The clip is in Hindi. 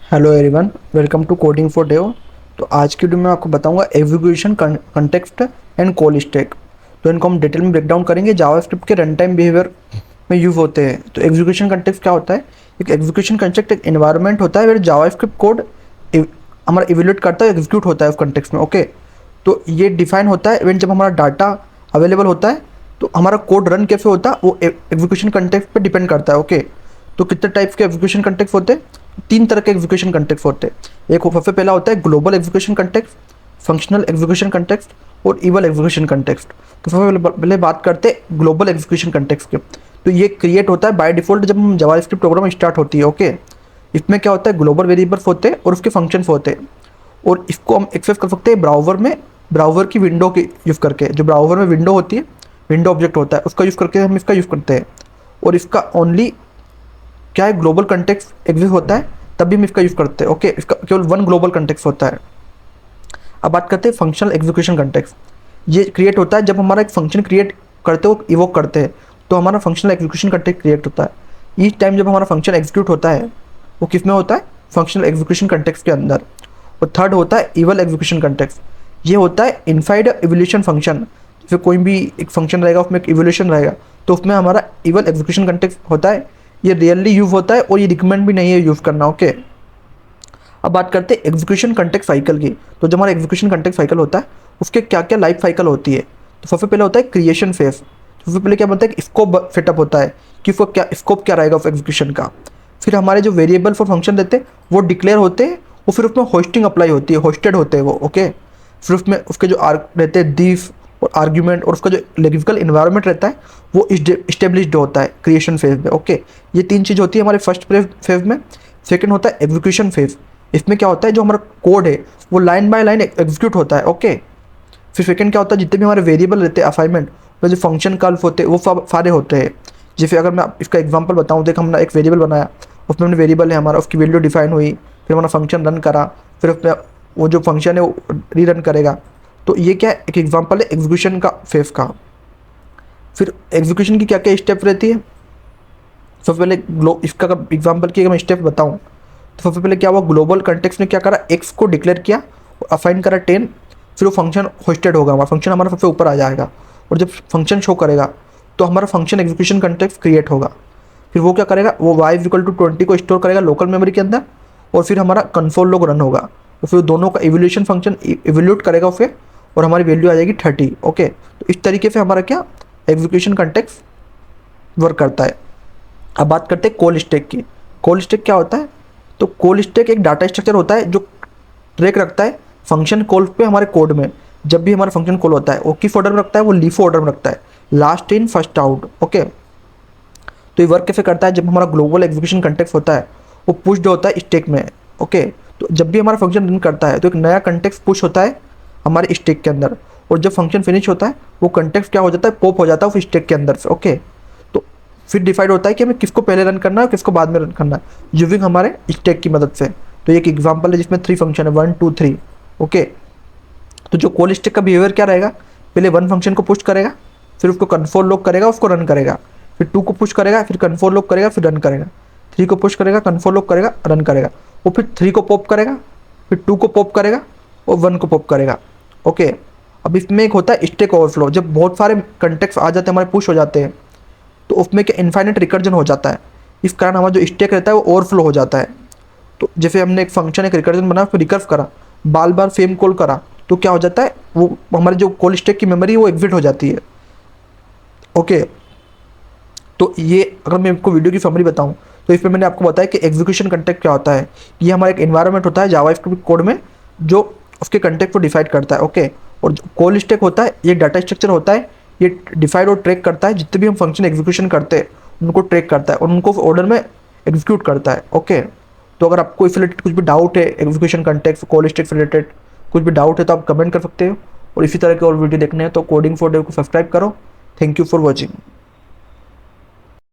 Hello everyone, welcome to coding for dev. तो आज की वीडियो में आपको बताऊंगा execution context and call stack. तो इनको हम डिटेल में ब्रेक डाउन करेंगे। जावास्क्रिप्ट के रन टाइम बिहेवियर में यूज होते हैं। तो एग्जीक्यूशन कंटेक्स्ट क्या होता है? एक एग्जीक्यूशन कंटेक्स्ट एक एनवायरनमेंट होता है वेर जावास्क्रिप्ट कोड हमारा इवेल्यूएट करता है, एग्जीक्यूट होता है उस कंटेक्स्ट में। ओके, तो ये डिफाइन होता है इवेंट जब हमारा डाटा अवेलेबल होता है तो हमारा कोड रन कैसे होता है वो एग्जीक्यूशन कंटेक्स्ट पे डिपेंड करता है। ओके, तो कितने टाइप्स के एग्जीक्यूशन कंटेक्स्ट होते हैं? तीन तरह के एग्जीक्यूशन कंटेक्स्ट होते हैं। एक सबसे पहला होता है global execution context, functional execution context और इवल एग्जीक्यूशन कंटेक्स्ट। तो सबसे पहले बात करते हैं ग्लोबल एग्जीक्यूशन कंटेक्स्ट के। तो ये क्रिएट होता है बाय डिफॉल्ट जब हम जावास्क्रिप्ट प्रोग्राम स्टार्ट होती है। ओके, इसमें क्या होता है, ग्लोबल वेरिएबल्स होते हैं और उसके फंक्शंस होते हैं, और इसको हम एक्सेस कर सकते हैं ब्राउज़र में, ब्राउज़र की विंडो की यूज़ करके। जो ब्राउज़र में विंडो होती है, विंडो ऑब्जेक्ट होता है, उसका यूज़ करके हम इसका यूज़ करते हैं। और इसका ओनली क्या है, ग्लोबल कंटेक्स्ट एग्जिस्ट होता है तब भी हम इसका यूज़ करते हैं। ओके, इसका केवल वन ग्लोबल कंटेक्स्ट होता है। अब बात करते हैं फंक्शनल एग्जीक्यूशन कंटेक्स्ट। ये क्रिएट होता है जब हमारा एक फंक्शन क्रिएट करते हो, इवोक करते हैं, तो हमारा फंक्शनल एग्जीक्यूशन कंटेक्स्ट क्रिएट होता है। ईच टाइम जब हमारा फंक्शन एग्जीक्यूट होता है वो किस में होता है? फंक्शनल एग्जीक्यूशन कंटेक्स्ट के अंदर। और थर्ड होता है इवल एग्जीक्यूशन कंटेक्स्ट। ये होता है इनसाइड इवोल्यूशन फंक्शन। जैसे कोई भी एक फंक्शन रहेगा उसमें एक इवोल्यूशन रहेगा तो उसमें हमारा इवल एग्जीक्यूशन कंटेक्स्ट होता है। ये रियली यूज होता है और ये रिकमेंड भी नहीं है यूज़ करना। ओके, अब बात करते हैं एग्जीक्यूशन कंटेक्स्ट साइकिल की। तो जब हमारा एग्जीक्यूशन कंटेक्स्ट साइकिल होता है उसके क्या क्या लाइफ साइकिल होती है। तो सबसे पहले होता है क्रिएशन फेज। सबसे पहले क्या बनता है कि स्कोप सेटअप होता है कि उसको क्या स्कोप क्या रहेगा उस एग्जीक्यूशन का। फिर हमारे जो वेरिएबल फॉर फंक्शन रहते हैं वो डिक्लेयर होते हैं, वो फिर उसमें होस्टिंग अप्लाई होती है, होस्टेड होते हैं वो। ओके, फिर उसमें उसके जो रहते हैं दिफ और आर्ग्यूमेंट और उसका जो लेक्सिकल इन्वायरमेंट रहता है वो इस्टेब्लिश्ड होता है क्रिएशन फेज में। ओके, ये तीन चीज़ होती है हमारे फर्स्ट फेज में। सेकंड होता है एग्जीक्यूशन फेज। इसमें क्या होता है, जो हमारा कोड है वो लाइन बाय लाइन एग्जीक्यूट होता है। ओके, फिर सेकंड क्या होता है, जितने भी हमारे वेरिएबल रहते हैं असाइनमेंट में जो फंक्शन कॉल होते हैं वो सारे होते हैं। जैसे अगर मैं इसका एग्जांपल बताऊं, देख हमने एक वेरिएबल बनाया, उसमें हमने वेरिएबल है हमारा, उसकी वैल्यू डिफाइन हुई, फिर हमारा फंक्शन रन करा, फिर उसमें वो जो फंक्शन है वो रीरन करेगा। तो ये क्या है, एक एग्जाम्पल है एग्जीक्यूशन का फेज का। फिर एग्जीक्यूशन की क्या क्या स्टेप रहती है? सबसे पहले इसका एग्जाम्पल की अगर मैं स्टेप बताऊँ तो सबसे पहले क्या हुआ, ग्लोबल कंटेक्स्ट ने क्या करा, एक्स को डिक्लेयर किया, असाइन करा 10, फिर वो फंक्शन होस्टेड होगा, हमारा फंक्शन हमारा सबसे ऊपर आ जाएगा। और जब फंक्शन शो करेगा तो हमारा फंक्शन एग्जीक्यूशन कंटेक्स्ट क्रिएट होगा। फिर वो क्या करेगा, वो y=20 को स्टोर करेगा लोकल मेमोरी के अंदर, और फिर हमारा कंसोल लॉग रन होगा, और फिर दोनों का इवोल्यूशन फंक्शन इवोल्यूट करेगा फिर, और हमारी वैल्यू आ जाएगी 30। ओके, तो इस तरीके से हमारा क्या एग्जीक्यूशन कंटेक्स्ट वर्क करता है। अब बात करते हैं कॉल स्टैक की। कॉल स्टैक क्या होता है? तो कॉल स्टैक एक डाटा स्ट्रक्चर होता है जो ट्रैक रखता है फंक्शन कॉल पे हमारे कोड में। जब भी हमारा फंक्शन कॉल होता है वो किस ऑर्डर में रखता है, वो लीफ ऑर्डर में रखता है, last in first out. Okay, तो ये वर्क कैसे करता है, जब हमारा ग्लोबल एग्जीक्यूशन कंटेक्स्ट होता है वो पुश्ड होता है स्टैक में। ओके, तो जब भी हमारा फंक्शन रन करता है तो एक नया कंटेक्स्ट पुश होता है हमारे स्टैक के अंदर, और जब फंक्शन फिनिश होता है वो कंटेक्स्ट क्या हो जाता है, पॉप हो जाता है उस स्टैक के अंदर से। ओके, तो फिर डिसाइड होता है कि हमें किसको पहले रन करना है और किसको बाद में रन करना है यूजिंग हमारे स्टैक की मदद से। तो एक एग्जांपल है जिसमें 3 फंक्शन है, 1 2 3। ओके, तो जो कॉल स्टैक का बिहेवियर क्या रहेगा, पहले 1 फंक्शन को पुश करेगा, फिर उसको कंसोल लॉग करेगा, उसको रन करेगा, फिर 2 को पुश करेगा, फिर कंसोल लॉग करेगा, फिर रन करेगा, 3 को पुश करेगा, कंसोल लॉग करेगा, रन करेगा, वो फिर 3 को पॉप करेगा, फिर 2 को पॉप करेगा और 1 को पॉप करेगा। ओके, अब इसमें एक होता है स्टैक ओवरफ्लो। जब बहुत सारे कंटेक्स्ट आ जाते हैं हमारे, पुश हो जाते हैं, तो उसमें क्या इनफाइनाइट रिकर्जन हो जाता है। इस कारण हमारा जो स्टैक रहता है वो ओवरफ्लो हो जाता है। तो जैसे हमने एक फंक्शन एक रिकर्जन बना, फिर रिकर्व करा, बार बार सेम कॉल करा, तो क्या हो जाता है, वो हमारे जो कॉल स्टैक की मेमोरी वो एग्जिट हो जाती है। ओके, तो ये अगर मैं आपको वीडियो की समरी बताऊं तो इसमें मैंने आपको बताया कि एग्जीक्यूशन कंटेक्ट क्या होता है। ये हमारा एक एनवायरनमेंट होता है जावास्क्रिप्ट कोड में जो उसके कंटेक्ट को डिफाइड करता है। ओके, और जो कॉल स्टैक होता है ये डाटा स्ट्रक्चर होता है, ये डिफाइड और ट्रैक करता है जितने भी हम फंक्शन एग्जीक्यूशन करते हैं उनको ट्रैक करता है और उनको ऑर्डर में एग्जीक्यूट करता है। ओके, तो अगर आपको इस रिलेटेड कुछ भी डाउट है, एग्जीक्यूशन कंटेक्ट कॉल स्टैक से रिलेटेड कुछ भी डाउट है तो आप कमेंट कर सकते हो, और इसी तरह के और वीडियो देखने हैं तो कोडिंग फॉर डेव को सब्सक्राइब करो। Thank you for watching.